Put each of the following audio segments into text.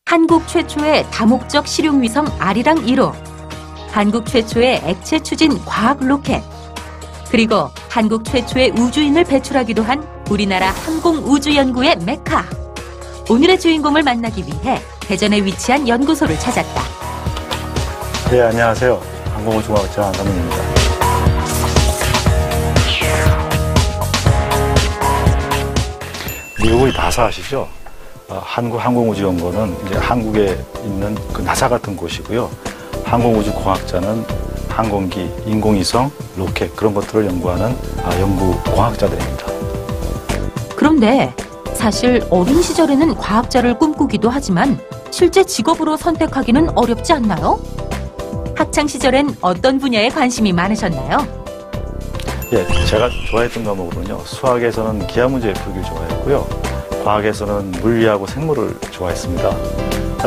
한국 최초의 다목적 실용위성 아리랑 1호, 한국 최초의 액체 추진 과학 로켓, 그리고 한국 최초의 우주인을 배출하기도 한 우리나라 항공우주연구의 메카. 오늘의 주인공을 만나기 위해 대전에 위치한 연구소를 찾았다. 네, 안녕하세요. 항공우주공학자 안상민입니다. 미국의 나사 아시죠? 한국항공우주연구원은 이제 한국에 있는 그 나사 같은 곳이고요. 항공우주공학자는 항공기, 인공위성, 로켓 그런 것들을 연구하는 연구공학자들입니다. 그런데 사실 어린 시절에는 과학자를 꿈꾸기도 하지만 실제 직업으로 선택하기는 어렵지 않나요? 학창 시절엔 어떤 분야에 관심이 많으셨나요? 예, 제가 좋아했던 과목으로는요. 수학에서는 기하 문제 풀기를 좋아했고요. 과학에서는 물리하고 생물을 좋아했습니다.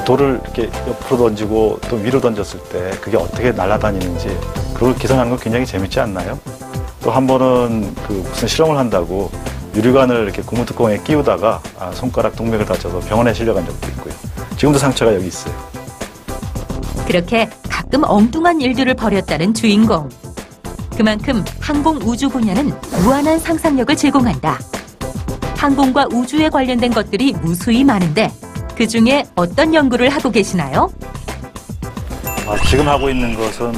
돌을 이렇게 옆으로 던지고 또 위로 던졌을 때 그게 어떻게 날아다니는지 그걸 계산하는 건 굉장히 재밌지 않나요? 또 한 번은 무슨 실험을 한다고 유리관을 이렇게 고무뚜껑에 끼우다가 손가락 동맥을 다쳐서 병원에 실려간 적도 있고요. 지금도 상처가 여기 있어요. 그렇게 가끔 엉뚱한 일들을 벌였다는 주인공. 그만큼 항공우주 분야는 무한한 상상력을 제공한다. 항공과 우주에 관련된 것들이 무수히 많은데 그중에 어떤 연구를 하고 계시나요? 지금 하고 있는 것은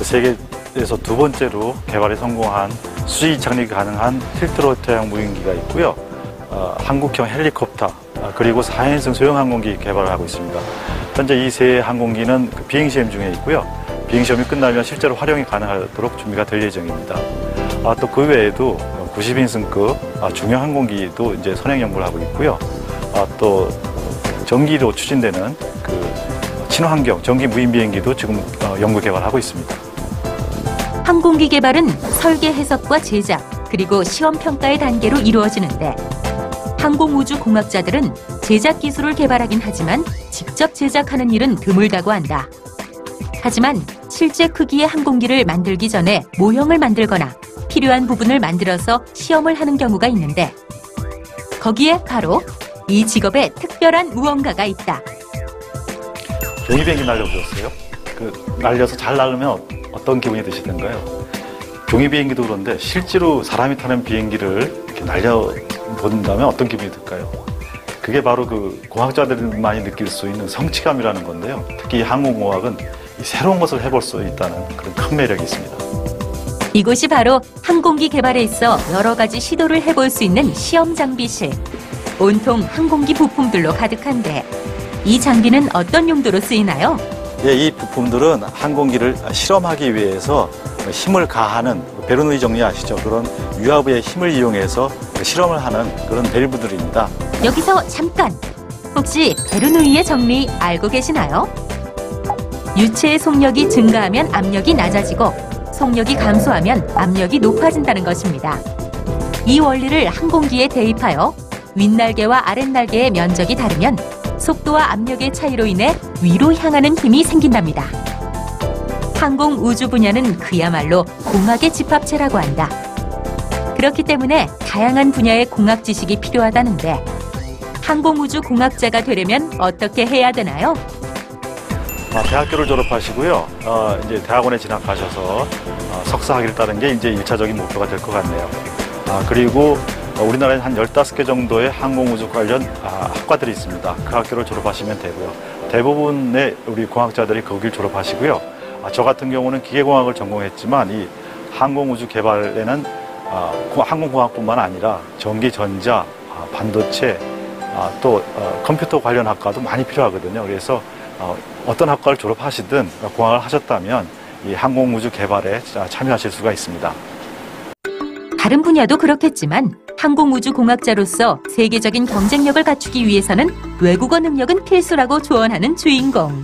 세계에서 두 번째로 개발에 성공한 수직 착륙이 가능한 틸트로터형 무인기가 있고요. 한국형 헬리콥터 그리고 4인승 소형 항공기 개발을 하고 있습니다. 현재 이 세 항공기는 비행시험 중에 있고요. 비행시험이 끝나면 실제로 활용이 가능하도록 준비가 될 예정입니다. 또 그 외에도 90인승급 중형 항공기도 이제 선행 연구를 하고 있고요. 또 전기로 추진되는 친환경 전기 무인 비행기도 지금 연구 개발하고 있습니다. 항공기 개발은 설계 해석과 제작 그리고 시험 평가의 단계로 이루어지는데 항공우주공학자들은 제작 기술을 개발하긴 하지만 직접 제작하는 일은 드물다고 한다. 하지만 실제 크기의 항공기를 만들기 전에 모형을 만들거나 필요한 부분을 만들어서 시험을 하는 경우가 있는데 거기에 바로 이 직업에 특별한 무언가가 있다. 종이비행기 날려보셨어요? 날려서 잘 날르면 어떤 기분이 드시던가요? 종이비행기도 그런데 실제로 사람이 타는 비행기를 이렇게 날려본다면 어떤 기분이 들까요? 그게 바로 공학자들만이 느낄 수 있는 성취감이라는 건데요. 특히 항공공학은 새로운 것을 해볼 수 있다는 그런 큰 매력이 있습니다. 이곳이 바로 항공기 개발에 있어 여러 가지 시도를 해볼 수 있는 시험 장비실. 온통 항공기 부품들로 가득한데 이 장비는 어떤 용도로 쓰이나요? 예, 이 부품들은 항공기를 실험하기 위해서 힘을 가하는 베르누이 정리 아시죠? 그런 유압의 힘을 이용해서 실험을 하는 그런 밸브들입니다. 여기서 잠깐! 혹시 베르누이의 정리 알고 계시나요? 유체의 속력이 증가하면 압력이 낮아지고 속력이 감소하면 압력이 높아진다는 것입니다. 이 원리를 항공기에 대입하여 윗날개와 아랫날개의 면적이 다르면 속도와 압력의 차이로 인해 위로 향하는 힘이 생긴답니다. 항공우주 분야는 그야말로 공학의 집합체라고 한다. 그렇기 때문에 다양한 분야의 공학 지식이 필요하다는데 항공우주 공학자가 되려면 어떻게 해야 되나요? 대학교를 졸업하시고요. 이제 대학원에 진학하셔서 석사학위를 따는 게 이제 1차적인 목표가 될 것 같네요. 그리고 우리나라에 한 15개 정도의 항공우주 관련 학과들이 있습니다. 그 학교를 졸업하시면 되고요. 대부분의 우리 공학자들이 거길 졸업하시고요. 저 같은 경우는 기계공학을 전공했지만 이 항공우주 개발에는 항공공학뿐만 아니라 전기, 전자, 반도체, 또 컴퓨터 관련 학과도 많이 필요하거든요. 그래서 어떤 학과를 졸업하시든 공학을 하셨다면 이 항공우주 개발에 참여하실 수가 있습니다. 다른 분야도 그렇겠지만 항공우주공학자로서 세계적인 경쟁력을 갖추기 위해서는 외국어 능력은 필수라고 조언하는 주인공.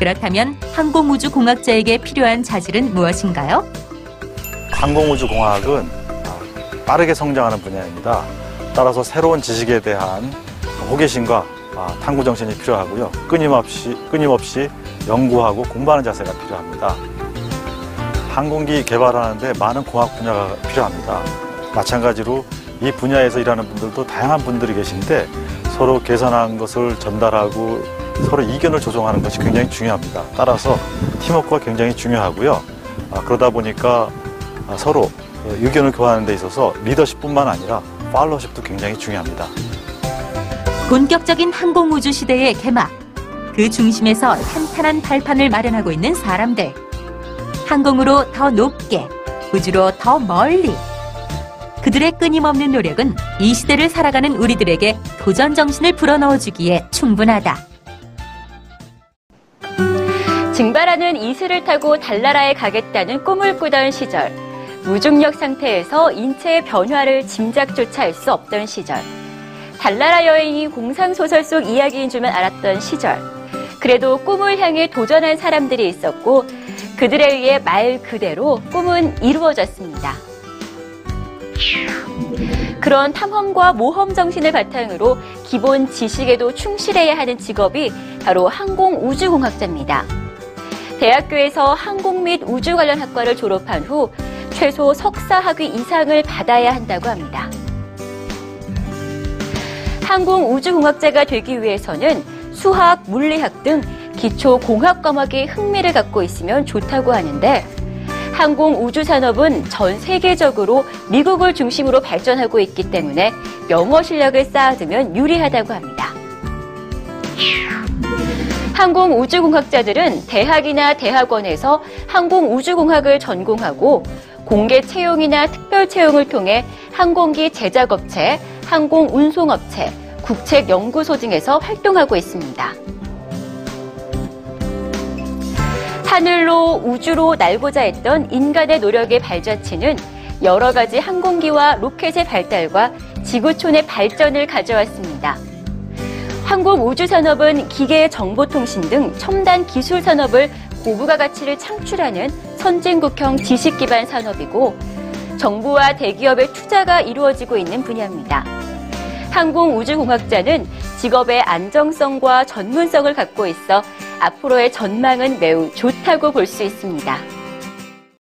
그렇다면 항공우주공학자에게 필요한 자질은 무엇인가요? 항공우주공학은 빠르게 성장하는 분야입니다. 따라서 새로운 지식에 대한 호기심과 탐구정신이 필요하고요. 끊임없이 연구하고 공부하는 자세가 필요합니다. 항공기 개발하는데 많은 공학 분야가 필요합니다. 마찬가지로 이 분야에서 일하는 분들도 다양한 분들이 계신데 서로 계산한 것을 전달하고 서로 이견을 조정하는 것이 굉장히 중요합니다. 따라서 팀워크가 굉장히 중요하고요. 그러다 보니까 서로 의견을 교환하는 데 있어서 리더십뿐만 아니라 팔로우십도 굉장히 중요합니다. 본격적인 항공우주 시대의 개막. 그 중심에서 탄탄한 발판을 마련하고 있는 사람들. 항공으로 더 높게, 우주로 더 멀리. 그들의 끊임없는 노력은 이 시대를 살아가는 우리들에게 도전 정신을 불어넣어주기에 충분하다. 증발하는 이슬을 타고 달나라에 가겠다는 꿈을 꾸던 시절, 무중력 상태에서 인체의 변화를 짐작조차 할 수 없던 시절, 달나라 여행이 공상소설 속 이야기인 줄만 알았던 시절, 그래도 꿈을 향해 도전한 사람들이 있었고 그들에 의해 말 그대로 꿈은 이루어졌습니다. 그런 탐험과 모험 정신을 바탕으로 기본 지식에도 충실해야 하는 직업이 바로 항공우주공학자입니다. 대학교에서 항공 및 우주 관련 학과를 졸업한 후 최소 석사 학위 이상을 받아야 한다고 합니다. 항공우주공학자가 되기 위해서는 수학, 물리학 등 기초 공학 과목에 흥미를 갖고 있으면 좋다고 하는데 항공우주산업은 전 세계적으로 미국을 중심으로 발전하고 있기 때문에 영어 실력을 쌓아두면 유리하다고 합니다. 항공우주공학자들은 대학이나 대학원에서 항공우주공학을 전공하고 공개 채용이나 특별 채용을 통해 항공기 제작업체, 항공운송업체, 국책연구소 등에서 활동하고 있습니다. 하늘로 우주로 날고자 했던 인간의 노력의 발자취는 여러 가지 항공기와 로켓의 발달과 지구촌의 발전을 가져왔습니다. 항공우주산업은 기계 정보통신 등 첨단 기술 산업을 고부가 가치를 창출하는 선진국형 지식 기반 산업이고 정부와 대기업의 투자가 이루어지고 있는 분야입니다. 항공우주공학자는 직업의 안정성과 전문성을 갖고 있어 앞으로의 전망은 매우 좋다고 볼 수 있습니다.